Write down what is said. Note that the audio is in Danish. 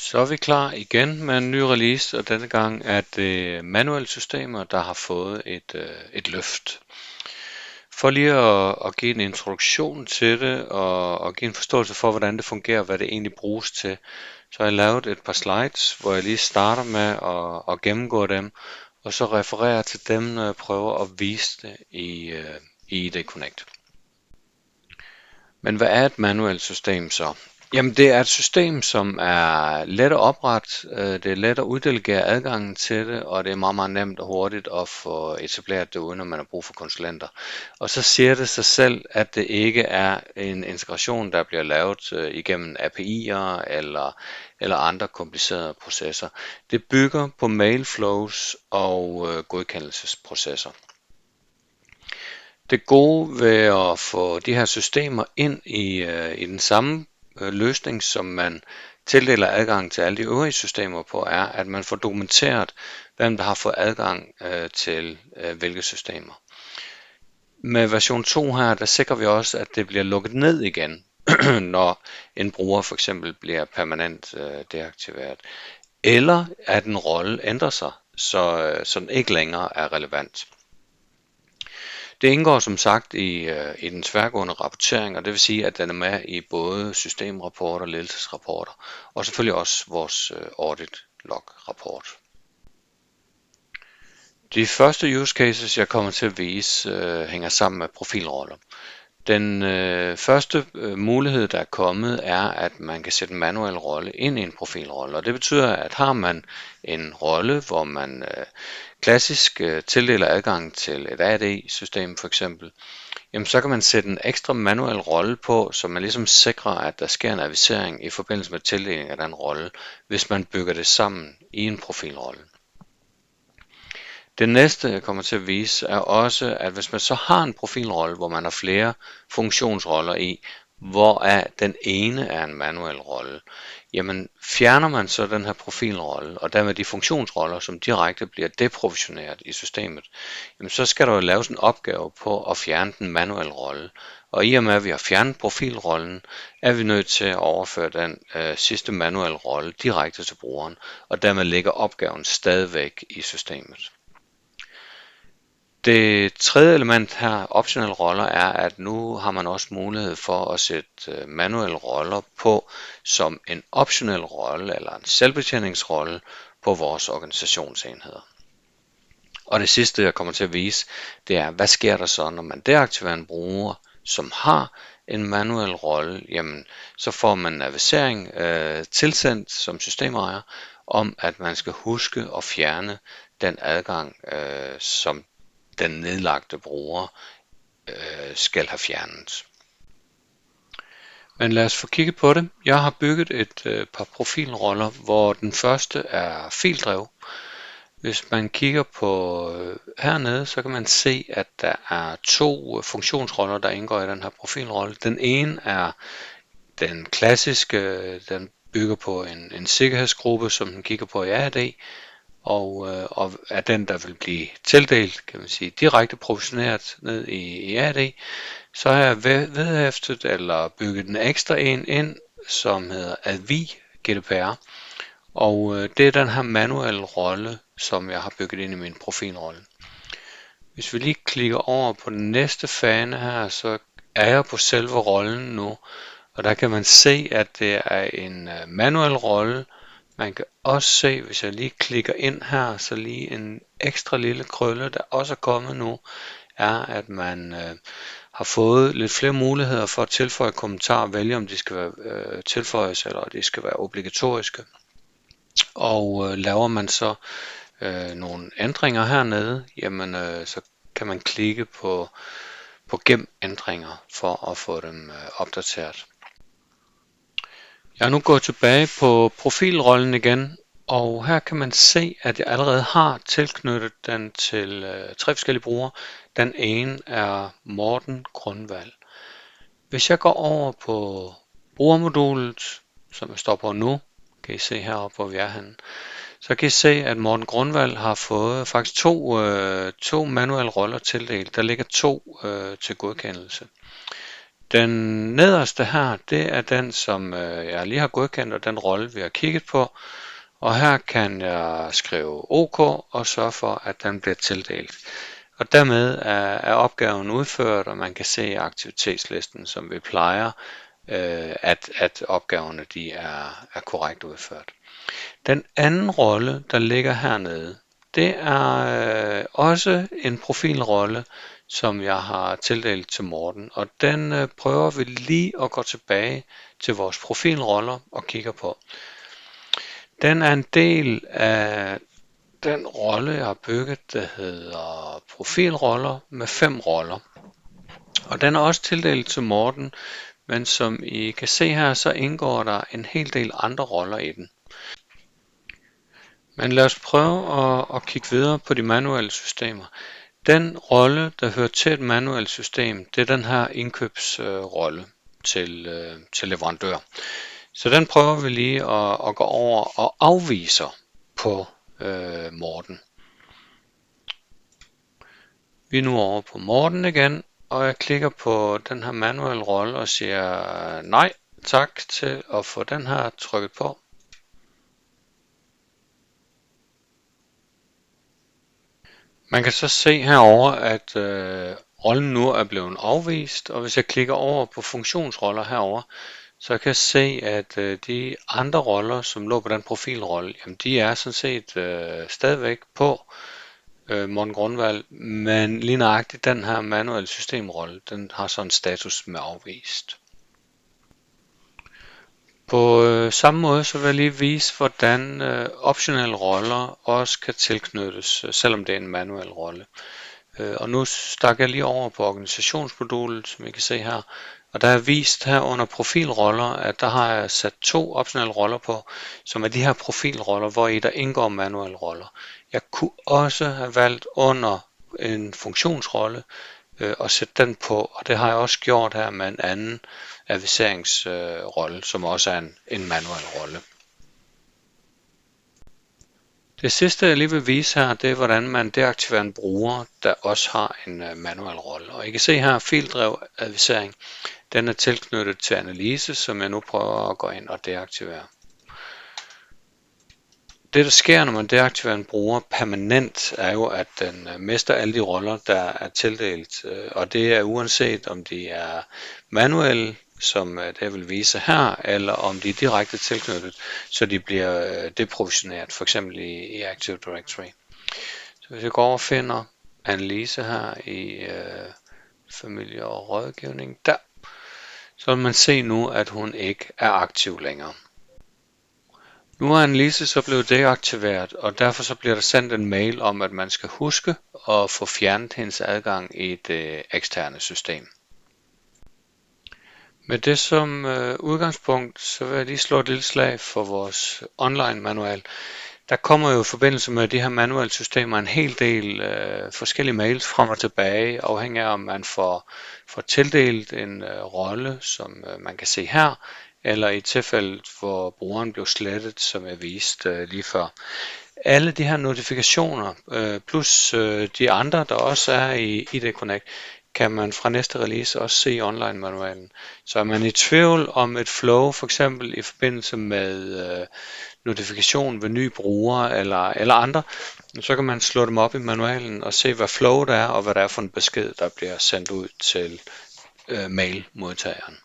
Så er vi klar igen med en ny release, og denne gang er det manuelle systemer, der har fået et løft. For lige at give en introduktion til det, og give en forståelse for, hvordan det fungerer, hvad det egentlig bruges til, så har jeg lavet et par slides, hvor jeg lige starter med at gennemgå dem, og så referere til dem, når jeg prøver at vise det i ID Connect. Men hvad er et manuelt system så? Jamen det er et system, som er let at oprette, det er let at uddelegere adgangen til det, og det er meget, meget nemt og hurtigt at få etableret det, uden at man har brug for konsulenter. Og så siger det sig selv, at det ikke er en integration, der bliver lavet igennem API'er eller andre komplicerede processer. Det bygger på mailflows og godkendelsesprocesser. Det gode ved at få de her systemer ind i den samme løsning, som man tildeler adgang til alle de øvrige systemer på, er, at man får dokumenteret, hvem der har fået adgang til hvilke systemer. Med version 2 her, der sikrer vi også, at det bliver lukket ned igen, når en bruger for eksempel bliver permanent deaktiveret, eller at en rolle ændrer sig, så den ikke længere er relevant. Det indgår som sagt i den tværgående rapportering, og det vil sige, at den er med i både systemrapporter, ledelsesrapporter og selvfølgelig også vores audit log rapport. De første use cases, jeg kommer til at vise, hænger sammen med profilroller. Den første mulighed, der er kommet, er, at man kan sætte en manuel rolle ind i en profilrolle. Og det betyder, at har man en rolle, hvor man klassisk tildeler adgang til et AD-system for eksempel, jamen så kan man sætte en ekstra manuel rolle på, så man ligesom sikrer, at der sker en avisering i forbindelse med tildeling af den rolle, hvis man bygger det sammen i en profilrolle. Det næste, jeg kommer til at vise, er også, at hvis man så har en profilrolle, hvor man har flere funktionsroller i, hvor den ene er en manuel rolle, jamen fjerner man så den her profilrolle, og dermed de funktionsroller, som direkte bliver deprovisioneret i systemet, jamen så skal der jo laves en opgave på at fjerne den manuelle rolle. Og i og med, at vi har fjernet profilrollen, er vi nødt til at overføre den sidste manuelle rolle direkte til brugeren, og dermed ligger opgaven stadigvæk i systemet. Det tredje element her, optionelle roller, er, at nu har man også mulighed for at sætte manuelle roller på som en optionel rolle eller en selvbetjeningsrolle på vores organisationsenheder. Og det sidste, jeg kommer til at vise, det er, hvad sker der så, når man deaktiverer en bruger, som har en manuel rolle, jamen så får man en avisering tilsendt som systemejer om, at man skal huske at fjerne den adgang, som den nedlagte bruger skal have fjernet. Men lad os få kigget på det. Jeg har bygget et par profilroller, hvor den første er fildrev. Hvis man kigger på hernede, så kan man se, at der er to funktionsroller, der indgår i den her profilrolle. Den ene er den klassiske, den bygger på en sikkerhedsgruppe, som den kigger på i AD, og er den, der vil blive tildelt, kan man sige, direkte provisioneret ned i AD, så har jeg vedhæftet eller bygget en ekstra en ind, som hedder Advi GDPR, og det er den her manuelle rolle, som jeg har bygget ind i min profilrolle. Hvis vi lige klikker over på den næste fane her, så er jeg på selve rollen nu, og der kan man se, at det er en manuel rolle. Man kan også se, hvis jeg lige klikker ind her, så lige en ekstra lille krølle, der også er kommet nu, er, at man har fået lidt flere muligheder for at tilføje kommentarer og vælge, om de skal være tilføjes, eller de skal være obligatoriske. Og laver man så nogle ændringer hernede, jamen så kan man klikke på gem ændringer for at få dem opdateret. Jeg er nu gået tilbage på profilrollen igen, og her kan man se, at jeg allerede har tilknyttet den til 3 forskellige brugere. Den ene er Morten Grundvald. Hvis jeg går over på brugermodulet, som jeg står på nu, kan I se heroppe, hvor vi er henne, så kan I se, at Morten Grundvald har fået faktisk to manuelle roller tildelt. Der ligger 2 til godkendelse. Den nederste her, det er den, som jeg lige har godkendt, og den rolle, vi har kigget på. Og her kan jeg skrive OK og sørge for, at den bliver tildelt. Og dermed er opgaven udført, og man kan se i aktivitetslisten, som vi plejer, at opgaverne de er korrekt udført. Den anden rolle, der ligger hernede, det er også en profilrolle, som jeg har tildelt til Morten, og den prøver vi lige at gå tilbage til vores profilroller og kigger på. Den er en del af den rolle, jeg har bygget, der hedder profilroller med 5 roller. Og den er også tildelt til Morten, men som I kan se her, så indgår der en hel del andre roller i den. Men lad os prøve at kigge videre på de manuelle systemer. Den rolle, der hører til et manuelt system, det er den her indkøbsrolle til leverandør. Så den prøver vi lige at gå over og afviser på Morten. Vi er nu over på Morten igen, og jeg klikker på den her manuelle rolle og siger nej tak til at få den her trykket på. Man kan så se herover at rollen nu er blevet afvist, og hvis jeg klikker over på funktionsroller herover, så kan jeg se, at de andre roller, som lå på den profilrolle, jamen de er sådan set stadigvæk på Morten Grunwald, men lige nøjagtigt den her manuelle systemrolle, den har sådan en status med afvist. På samme måde så vil jeg lige vise, hvordan optionelle roller også kan tilknyttes, selvom det er en manuel rolle. Og nu stak jeg lige over på organisationsmodulet, som I kan se her. Og der er vist her under profilroller, at der har jeg sat 2 optionelle roller på, som er de her profilroller, hvor i der indgår manuelle roller. Jeg kunne også have valgt under en funktionsrolle og sætte den på, og det har jeg også gjort her med en anden adviseringsrolle, som også er en manuel rolle. Det sidste jeg lige vil vise her, det er hvordan man deaktiverer en bruger, der også har en manuel rolle. Og I kan se her, fildrev advisering, den er tilknyttet til analyse, som jeg nu prøver at gå ind og deaktivere. Det der sker, når man deaktiverer en bruger permanent, er jo, at den mister alle de roller, der er tildelt. Og det er uanset om de er manuelle, som det jeg vil vise her, eller om de er direkte tilknyttet, så de bliver deprovisioneret, f.eks. i Active Directory. Så hvis jeg går over og finder analyse her i familie og rådgivning, der, så vil man se nu, at hun ikke er aktiv længere. Nu er Annelise så blevet deaktiveret, og derfor så bliver der sendt en mail om, at man skal huske at få fjernet hendes adgang i det eksterne system. Med det som udgangspunkt, så vil jeg lige slå et lille slag for vores online manual. Der kommer jo i forbindelse med de her manuelle systemer en hel del forskellige mails frem og tilbage, afhængig af om man får tildelt en rolle, som man kan se her, eller i tilfældet, hvor brugeren blev slettet, som jeg viste lige før. Alle de her notifikationer, plus de andre, der også er i ID Connect, kan man fra næste release også se i online-manualen. Så er man i tvivl om et flow, for eksempel i forbindelse med notifikation ved nye brugere eller andre, så kan man slå dem op i manualen og se, hvad flowet er, og hvad det er for en besked, der bliver sendt ud til mailmodtageren.